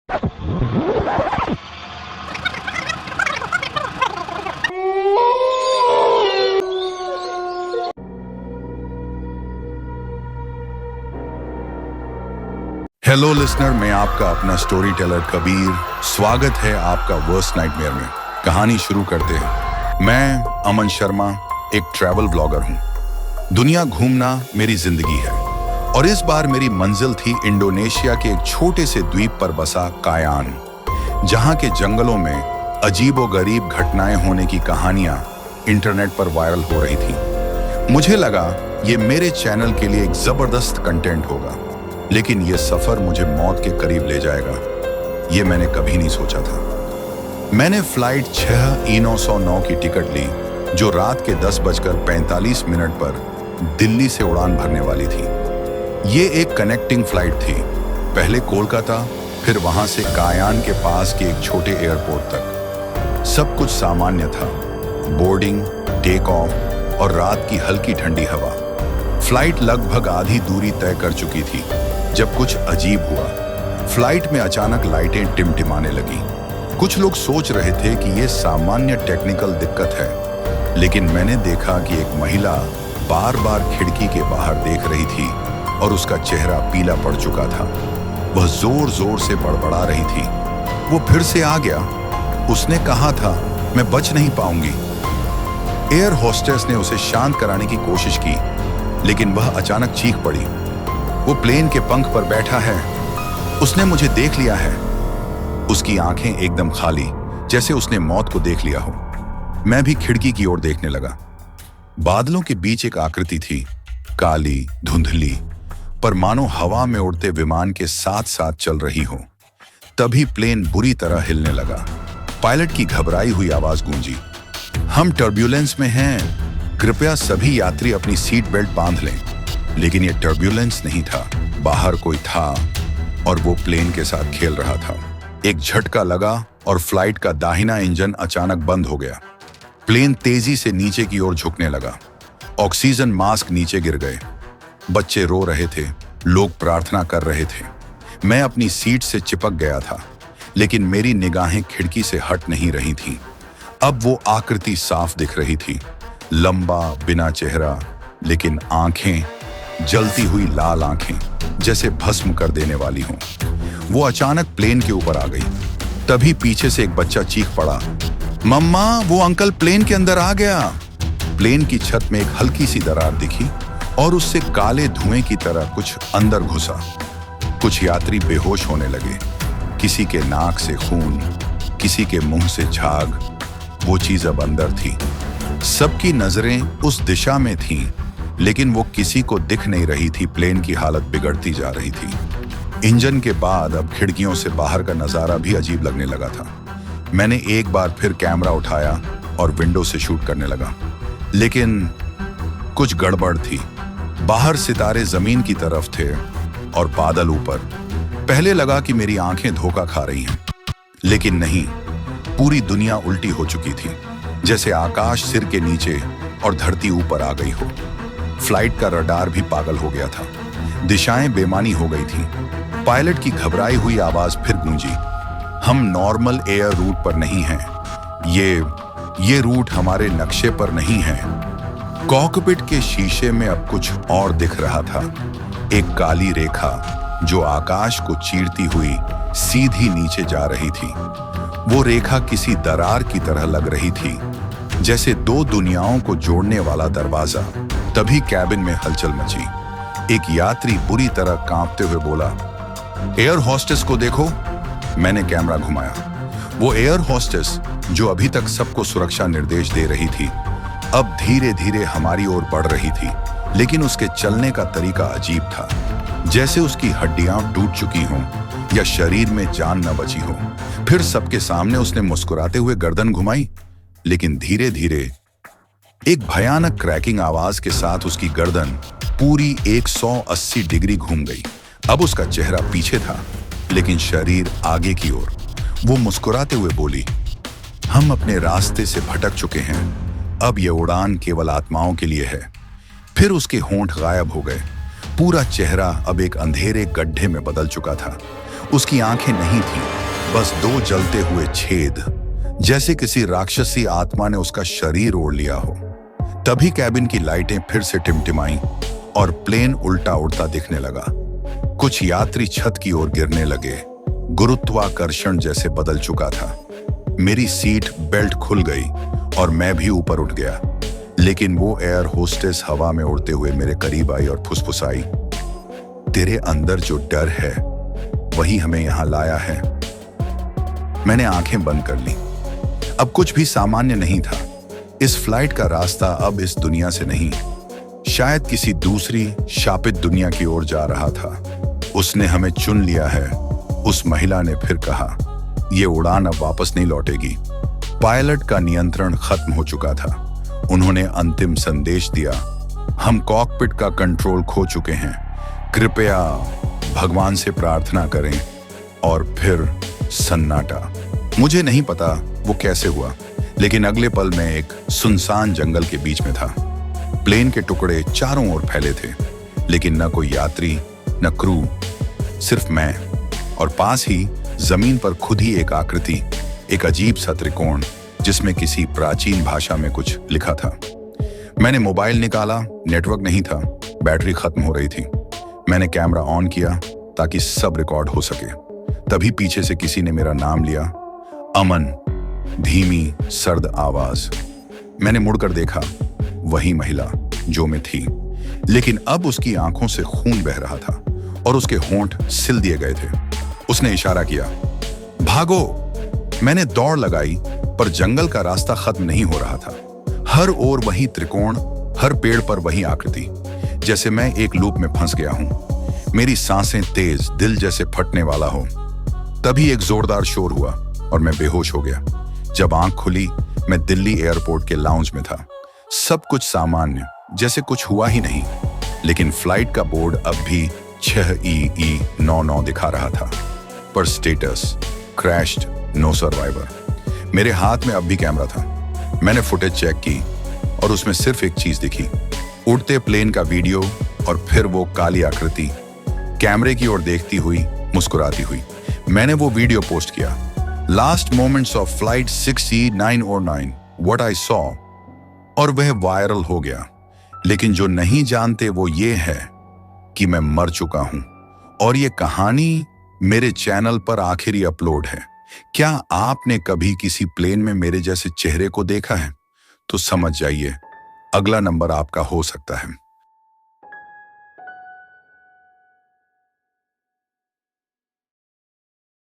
Hello listener, मैं आपका अपना स्टोरी टेलर कबीर। स्वागत है आपका वर्स्ट नाइटमेयर में। कहानी शुरू करते हैं। मैं अमन शर्मा एक ट्रैवल ब्लॉगर हूँ। दुनिया घूमना मेरी जिंदगी है और इस बार मेरी मंजिल थी इंडोनेशिया के एक छोटे से द्वीप पर बसा कायान, जहाँ के जंगलों में अजीबोगरीब घटनाएं होने की कहानियां इंटरनेट पर वायरल हो रही थी। मुझे लगा ये मेरे चैनल के लिए एक जबरदस्त कंटेंट होगा, लेकिन ये सफर मुझे मौत के करीब ले जाएगा, ये मैंने कभी नहीं सोचा था। मैंने फ्लाइट 6E909 की टिकट ली, जो रात के 10:45 पर दिल्ली से उड़ान भरने वाली थी। ये एक कनेक्टिंग फ्लाइट थी, पहले कोलकाता, फिर वहां से कायान के पास के एक छोटे एयरपोर्ट तक। सब कुछ सामान्य था, बोर्डिंग, टेक ऑफ और रात की हल्की ठंडी हवा। फ्लाइट लगभग आधी दूरी तय कर चुकी थी जब कुछ अजीब हुआ। फ्लाइट में अचानक लाइटें टिमटिमाने लगी। कुछ लोग सोच रहे थे कि यह सामान्य टेक्निकल दिक्कत है, लेकिन मैंने देखा कि एक महिला बार बार खिड़की के बाहर देख रही थी और उसका चेहरा पीला पड़ चुका था। वह जोर जोर से बड़बड़ा रही थी। वो फिर से आ गया। उसने कहा था, मैं बच नहीं पाऊंगी। एयर होस्टेस ने उसे शांत कराने की कोशिश की, लेकिन वह अचानक चीख पड़ी, वो प्लेन के पंख पर बैठा है, उसने मुझे देख लिया है। उसकी आंखें एकदम खाली, जैसे उसने मौत को देख लिया हो। मैं भी खिड़की की ओर देखने लगा। बादलों के बीच एक आकृति थी, काली, धुंधली, पर मानो हवा में उड़ते विमान के साथ साथ चल रही हो। तभी प्लेन बुरी तरह हिलने लगा। पायलट की घबराई हुई आवाज गूंजी, हम टर्ब्यूलेंस में हैं, कृपया सभी यात्री अपनी सीट बेल्ट बांध लें। लेकिन यह टर्ब्यूलेंस नहीं था, बाहर कोई था और वो प्लेन के साथ खेल रहा था। एक झटका लगा और फ्लाइट का दाहिना इंजन अचानक बंद हो गया। प्लेन तेजी से नीचे की ओर झुकने लगा। ऑक्सीजन मास्क नीचे गिर गए। बच्चे रो रहे थे, लोग प्रार्थना कर रहे थे। मैं अपनी सीट से चिपक गया था, लेकिन मेरी निगाहें खिड़की से हट नहीं रही थीं। अब वो आकृति साफ दिख रही थी, लंबा, बिना चेहरा, लेकिन आंखें, जलती हुई लाल आंखें, जैसे भस्म कर देने वाली हों। वो अचानक प्लेन के ऊपर आ गई। तभी पीछे से एक बच्चा चीख पड़ा, मम्मा, वो अंकल प्लेन के अंदर आ गया। प्लेन की छत में एक हल्की सी दरार दिखी और उससे काले धुएं की तरह कुछ अंदर घुसा। कुछ यात्री बेहोश होने लगे, किसी के नाक से खून, किसी के मुंह से झाग। वो चीज अब अंदर थी। सबकी नजरें उस दिशा में थीं, लेकिन वो किसी को दिख नहीं रही थी। प्लेन की हालत बिगड़ती जा रही थी। इंजन के बाद अब खिड़कियों से बाहर का नजारा भी अजीब लगने लगा था। मैंने एक बार फिर कैमरा उठाया और विंडो से शूट करने लगा, लेकिन कुछ गड़बड़ थी। बाहर सितारे जमीन की तरफ थे और बादल ऊपर। पहले लगा कि मेरी आंखें धोखा खा रही हैं, लेकिन नहीं, पूरी दुनिया उल्टी हो चुकी थी, जैसे आकाश सिर के नीचे और धरती ऊपर आ गई हो। फ्लाइट का रडार भी पागल हो गया था, दिशाएं बेमानी हो गई थीं। पायलट की घबराई हुई आवाज फिर गूंजी, हम नॉर्मल एयर रूट पर नहीं हैं, ये रूट हमारे नक्शे पर नहीं है। कॉकपिट के शीशे में अब कुछ और दिख रहा था, एक काली रेखा जो आकाश को चीरती हुई सीधी नीचे जा रही थी। वो रेखा किसी दरार की तरह लग रही थी, जैसे दो दुनियाओं को जोड़ने वाला दरवाजा। तभी कैबिन में हलचल मची। एक यात्री बुरी तरह कांपते हुए बोला, एयर होस्टेस को देखो। मैंने कैमरा घुमाया। वो एयर होस्टेस जो अभी तक सबको सुरक्षा निर्देश दे रही थी, अब धीरे धीरे हमारी ओर बढ़ रही थी, लेकिन उसके चलने का तरीका अजीब था, जैसे उसकी हड्डियां टूट चुकी हों या शरीर में जान न बची हो। फिर सबके सामने उसने मुस्कुराते हुए गर्दन घुमाई, लेकिन धीरे धीरे एक भयानक क्रैकिंग आवाज के साथ उसकी गर्दन पूरी 180 डिग्री घूम गई। अब उसका चेहरा पीछे था, लेकिन शरीर आगे की ओर। वो मुस्कुराते हुए बोली, हम अपने रास्ते से भटक चुके हैं, अब यह उड़ान केवल आत्माओं के लिए है। फिर उसके होंठ गायब हो गए। पूरा चेहरा अब एक अंधेरे गड्ढे में बदल चुका था। उसकी आंखें नहीं थीं, बस दो जलते हुए छेद, जैसे किसी राक्षसी आत्मा ने उसका शरीर ओढ़ लिया हो। तभी कैबिन की लाइटें फिर से टिमटिमाईं और प्लेन उल्टा उड़ता दिखने लगा। कुछ यात्री छत की ओर गिरने लगे। गुरुत्वाकर्षण जैसे बदल चुका था। मेरी सीट बेल्ट खुल गई और मैं भी ऊपर उठ गया। लेकिन वो एयर होस्टेस हवा में उड़ते हुए मेरे करीब आई और फुसफुसाई, तेरे अंदर जो डर है वही हमें यहां लाया है। मैंने आंखें बंद कर ली। अब कुछ भी सामान्य नहीं था। इस फ्लाइट का रास्ता अब इस दुनिया से नहीं, शायद किसी दूसरी शापित दुनिया की ओर जा रहा था। उसने हमें चुन लिया है, उस महिला ने फिर कहा। ये उड़ान अब वापस नहीं लौटेगी। पायलट का नियंत्रण खत्म हो चुका था। उन्होंने अंतिम संदेश दिया, हम कॉकपिट का कंट्रोल खो चुके हैं, कृपया भगवान से प्रार्थना करें। और फिर सन्नाटा। मुझे नहीं पता वो कैसे हुआ, लेकिन अगले पल मैं एक सुनसान जंगल के बीच में था। प्लेन के टुकड़े चारों ओर फैले थे, लेकिन न कोई यात्री न क्रू, सिर्फ मैं। और पास ही जमीन पर खुद ही एक आकृति, एक अजीब सा त्रिकोण जिसमें किसी प्राचीन भाषा में कुछ लिखा था। मैंने मोबाइल निकाला, नेटवर्क नहीं था, बैटरी खत्म हो रही थी। मैंने कैमरा ऑन किया ताकि सब रिकॉर्ड हो सके। तभी पीछे से किसी ने मेरा नाम लिया, अमन। धीमी सर्द आवाज। मैंने मुड़कर देखा, वही महिला जो मैं थी, लेकिन अब उसकी आंखों से खून बह रहा था और उसके होंठ सिल दिए गए थे। उसने इशारा किया, भागो। मैंने दौड़ लगाई, पर जंगल का रास्ता खत्म नहीं हो रहा था। हर ओर वही त्रिकोण, हर पेड़ पर वही आकृति, जैसे मैं एक लूप में फंस गया हूं। मेरी सांसें तेज, दिल जैसे फटने वाला हो। तभी एक जोरदार शोर हुआ और मैं बेहोश हो गया। जब आंख खुली, मैं दिल्ली एयरपोर्ट के लाउंज में था। सब कुछ सामान्य, जैसे कुछ हुआ ही नहीं। लेकिन फ्लाइट का बोर्ड अब भी 6EE99 दिखा रहा था, पर स्टेटस क्रैश्ड, नो सर्वाइवर। मेरे हाथ में अब भी कैमरा था। मैंने फुटेज चेक की और उसमें सिर्फ एक चीज दिखी, उड़ते प्लेन का वीडियो और फिर वो काली आकृति कैमरे की ओर देखती हुई, मुस्कुराती हुई। मैंने वो वीडियो पोस्ट किया, last moments of flight 6E909 what I saw, और वह वायरल हो गया। लेकिन जो नहीं जानते वो ये है कि मैं मर चुका हूं और ये कहानी मेरे चैनल पर आखिरी अपलोड है। क्या आपने कभी किसी प्लेन में मेरे जैसे चेहरे को देखा है? तो समझ जाइए, अगला नंबर आपका हो सकता है।